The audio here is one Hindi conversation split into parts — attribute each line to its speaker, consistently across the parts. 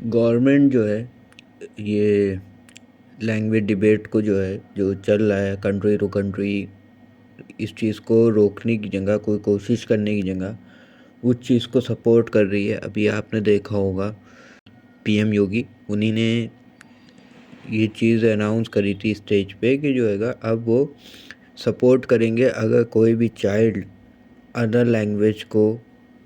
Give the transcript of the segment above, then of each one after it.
Speaker 1: गवर्नमेंट जो है ये लैंग्वेज डिबेट को जो है जो चल रहा है कंट्री टू कंट्री, इस चीज़ को रोकने की जगह कोई कोशिश करने की जगह उस चीज़ को सपोर्ट कर रही है। अभी आपने देखा होगा पीएम योगी उन्हीं ने ये चीज़ अनाउंस करी थी स्टेज पे कि जो है अब वो सपोर्ट करेंगे अगर कोई भी चाइल्ड अदर लैंग्वेज को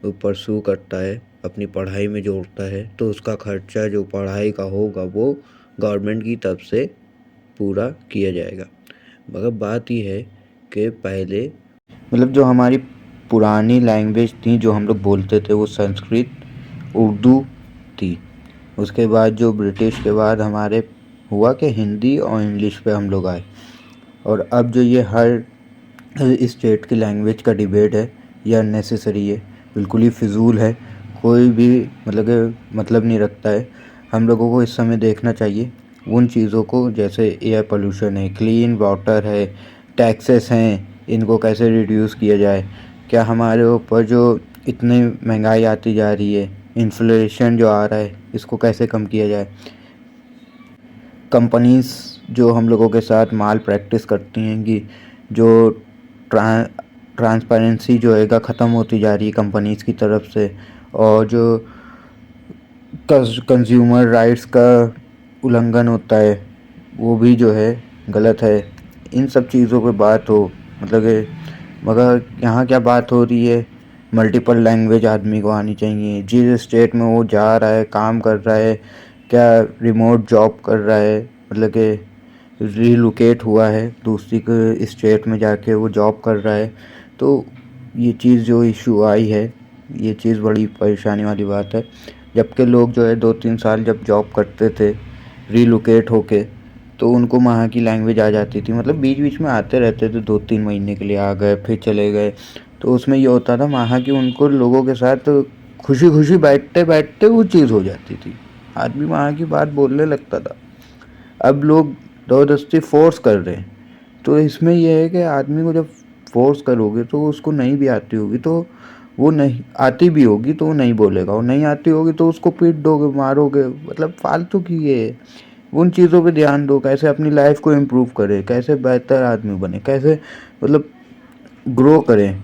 Speaker 1: परसू करता है, अपनी पढ़ाई में जोड़ता है, तो उसका खर्चा जो पढ़ाई का होगा वो गवर्नमेंट की तरफ से पूरा किया जाएगा। मगर बात ये है कि पहले जो हमारी पुरानी लैंग्वेज थी जो हम लोग बोलते थे वो संस्कृत उर्दू थी। उसके बाद जो ब्रिटिश के बाद हमारे हुआ कि हिंदी और इंग्लिश पे हम लोग आए, और अब जो ये हर स्टेट की लैंग्वेज का डिबेट है ये अननेसेसरी है, बिल्कुल ही फिजूल है, कोई भी मतलब नहीं रखता है। हम लोगों को इस समय देखना चाहिए उन चीज़ों को जैसे एयर पोल्यूशन है, क्लीन वाटर है, टैक्सेस हैं, इनको कैसे रिड्यूस किया जाए, क्या हमारे ऊपर जो इतनी महंगाई आती जा रही है, इन्फ्लेशन जो आ रहा है, इसको कैसे कम किया जाए। कंपनीज़ जो हम लोगों के साथ माल प्रैक्टिस करती हैं कि जो ट्रांसपेरेंसी जो है ख़त्म होती जा रही है कंपनीज़ की तरफ से, और जो कंज्यूमर राइट्स का उल्लंघन होता है वो भी जो है गलत है। इन सब चीज़ों पे बात हो मगर यहाँ क्या बात हो रही है, मल्टीपल लैंग्वेज आदमी को आनी चाहिए। जिस स्टेट में वो जा रहा है, काम कर रहा है, क्या रिमोट जॉब कर रहा है, रीलोकेट हुआ है दूसरी स्टेट में जाके वो जॉब कर रहा है, तो ये चीज़ जो इशू आई है ये चीज़ बड़ी परेशानी वाली बात है। जबकि लोग जो है 2-3 साल जब जॉब करते थे रीलोकेट होके, तो उनको वहाँ की लैंग्वेज आ जाती थी, बीच बीच में आते रहते थे, 2-3 महीने के लिए आ गए फिर चले गए। तो उसमें ये होता था वहाँ की उनको लोगों के साथ खुशी खुशी बैठते बैठते वो चीज़ हो जाती थी, आदमी वहाँ की बात बोलने लगता था। अब लोग ज़बरदस्ती फोर्स कर रहे हैं, तो इसमें यह है कि आदमी को जब फोर्स करोगे तो उसको नहीं भी आती होगी तो वो नहीं आती भी होगी तो वो नहीं बोलेगा, और नहीं आती होगी तो उसको पीट दोगे, मारोगे, फालतू की ये है। उन चीज़ों पे ध्यान दो, कैसे अपनी लाइफ को इम्प्रूव करें, कैसे बेहतर आदमी बने, कैसे ग्रो करें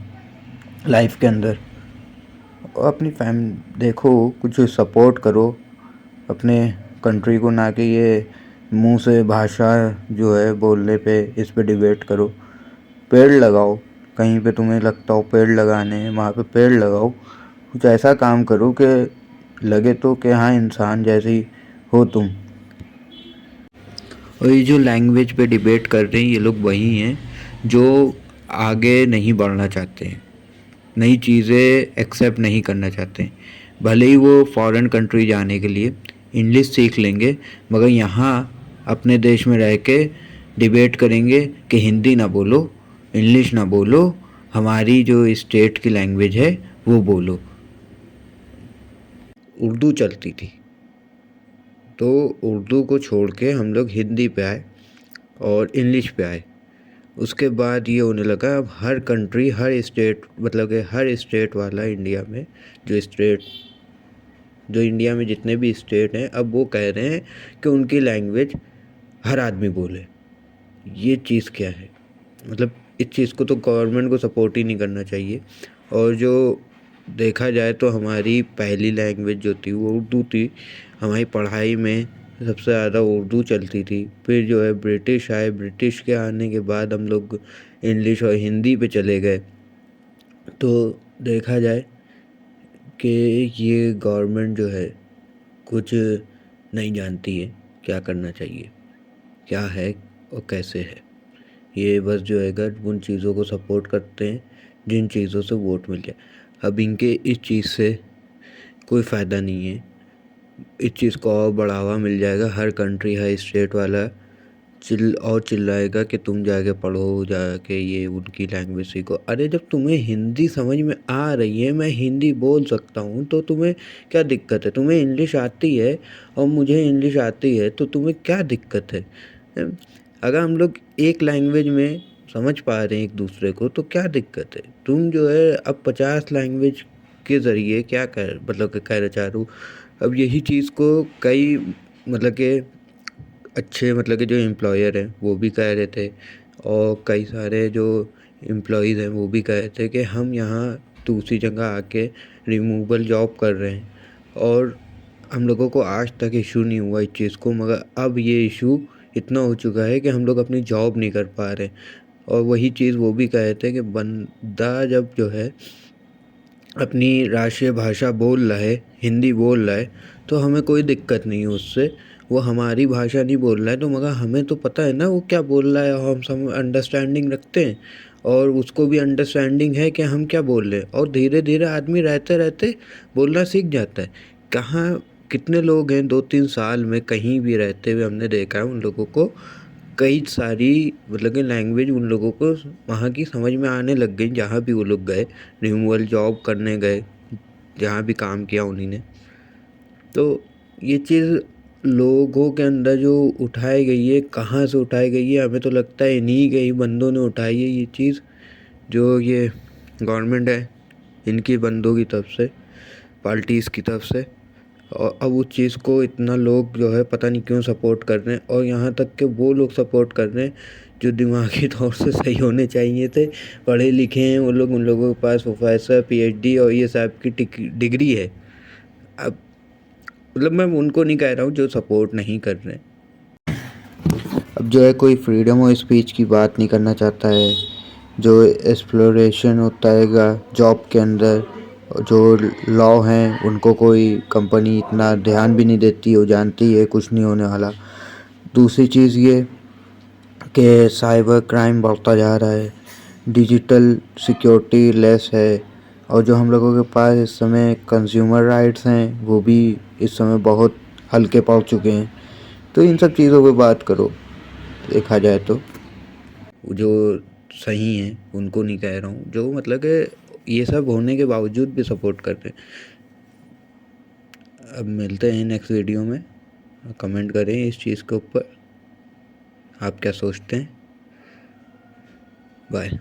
Speaker 1: लाइफ के अंदर, और अपनी देखो कुछ सपोर्ट करो अपने कंट्री को, ना कि ये मुंह से भाषा जो है बोलने पे इस पे डिबेट करो। पेड़ लगाओ, कहीं पे तुम्हें लगता हो पेड़ लगाने हैं वहाँ पे पेड़ लगाओ, कुछ ऐसा काम करो कि लगे तो कि हाँ इंसान जैसी हो तुम। और ये जो लैंग्वेज पे डिबेट कर रहे हैं ये लोग वही हैं जो आगे नहीं बढ़ना चाहते हैं, नई चीज़ें एक्सेप्ट नहीं करना चाहते हैं। भले ही वो फॉरेन कंट्री जाने के लिए इंग्लिश सीख लेंगे, मगर यहाँ अपने देश में रह के डिबेट करेंगे कि हिंदी ना बोलो, इंग्लिश ना बोलो, हमारी जो स्टेट की लैंग्वेज है वो बोलो। उर्दू चलती थी तो उर्दू को छोड़ के हम लोग हिंदी पे आए और इंग्लिश पे आए। उसके बाद ये होने लगा अब हर कंट्री, हर स्टेट, कि हर स्टेट वाला इंडिया में जो इंडिया में जितने भी स्टेट हैं अब वो कह रहे हैं कि उनकी लैंग्वेज हर आदमी बोले। ये चीज़ क्या है? इस चीज़ को तो गवर्नमेंट को सपोर्ट ही नहीं करना चाहिए। और जो देखा जाए तो हमारी पहली लैंग्वेज जो थी वो उर्दू थी, हमारी पढ़ाई में सबसे ज़्यादा उर्दू चलती थी। फिर जो है ब्रिटिश आए, ब्रिटिश के आने के बाद हम लोग इंग्लिश और हिंदी पे चले गए। तो देखा जाए कि ये गवर्नमेंट जो है कुछ नहीं जानती है क्या करना चाहिए, क्या है और कैसे है। ये बस जो है उन चीज़ों को सपोर्ट करते हैं जिन चीज़ों से वोट मिल जाए। अब इनके इस चीज़ से कोई फ़ायदा नहीं है, इस चीज़ को और बढ़ावा मिल जाएगा, हर कंट्री हर स्टेट वाला चिल्लाएगा कि तुम जाके पढ़ो, जाके ये उनकी लैंग्वेज सीखो। अरे जब तुम्हें हिंदी समझ में आ रही है, मैं हिंदी बोल सकता हूँ, तो तुम्हें क्या दिक्कत है? तुम्हें इंग्लिश आती है और मुझे इंग्लिश आती है, तो तुम्हें क्या दिक्कत है? अगर हम लोग एक लैंग्वेज में समझ पा रहे हैं एक दूसरे को तो क्या दिक्कत है? तुम जो है अब 50 लैंग्वेज के ज़रिए क्या कर कि कह रहे चारू अब यही चीज़ को कई मतलब के अच्छे मतलब के जो एम्प्लॉयर हैं वो भी कह रहे थे, और कई सारे जो एम्प्लॉयज़ हैं वो भी कह रहे थे कि हम यहाँ दूसरी जगह आके रिमूवल जॉब कर रहे हैं, और हम लोगों को आज तक इशू नहीं हुआ इस चीज़ को, मगर अब ये इशू इतना हो चुका है कि हम लोग अपनी जॉब नहीं कर पा रहे। और वही चीज़ वो भी कह रहे थे कि बंदा जब जो है अपनी राष्ट्रीय भाषा बोल रहा है, हिंदी बोल रहा है, तो हमें कोई दिक्कत नहीं है उससे। वो हमारी भाषा नहीं बोल रहा है तो मगर हमें तो पता है ना वो क्या बोल रहा है, और हम सब अंडरस्टैंडिंग रखते हैं, और उसको भी अंडरस्टैंडिंग है कि हम क्या बोल रहे हैं, और धीरे धीरे आदमी रहते रहते बोलना सीख जाता है। कहाँ कितने लोग हैं 2-3 साल में कहीं भी रहते हुए हमने देखा है उन लोगों को कई सारी मतलब कि लैंग्वेज उन लोगों को वहाँ की समझ में आने लग गई, जहाँ भी वो लोग गए, रिमूवल जॉब करने गए, जहाँ भी काम किया उन्हीं ने। तो ये चीज़ लोगों के अंदर जो उठाई गई है, कहाँ से उठाई गई है, हमें तो लगता है इन्हीं के ही बंदों ने उठाई है ये चीज़, जो ये गवर्नमेंट है इनकी बंदों की तरफ से, पार्टीज़ की तरफ से। और अब उस चीज़ को इतना लोग जो है पता नहीं क्यों सपोर्ट कर रहे हैं, और यहाँ तक कि वो लोग सपोर्ट कर रहे हैं जो दिमागी तौर से सही होने चाहिए थे, पढ़े लिखे हैं वो लोग, उन लोगों के पास प्रोफेसर पीएचडी और ये सब की डिग्री है। अब मतलब मैं उनको नहीं कह रहा हूँ जो सपोर्ट नहीं कर रहे हैं। अब जो है कोई फ्रीडम ऑफ स्पीच की बात नहीं करना चाहता है, जो एक्सप्लोरेशन होता है जॉब के अंदर, जो लॉ हैं उनको कोई कंपनी इतना ध्यान भी नहीं देती, वो जानती है कुछ नहीं होने वाला। दूसरी चीज़ ये कि साइबर क्राइम बढ़ता जा रहा है, डिजिटल सिक्योरिटी लेस है, और जो हम लोगों के पास इस समय कंज्यूमर राइट्स हैं वो भी इस समय बहुत हल्के पड़ चुके हैं। तो इन सब चीज़ों पे बात करो, देखा जाए तो जो सही हैं उनको नहीं कह रहा हूँ, जो मतलब कि ये सब होने के बावजूद भी सपोर्ट करते हैं। अब मिलते हैं नेक्स्ट वीडियो में, कमेंट करें इस चीज़ के ऊपर, आप क्या सोचते हैं। बाय।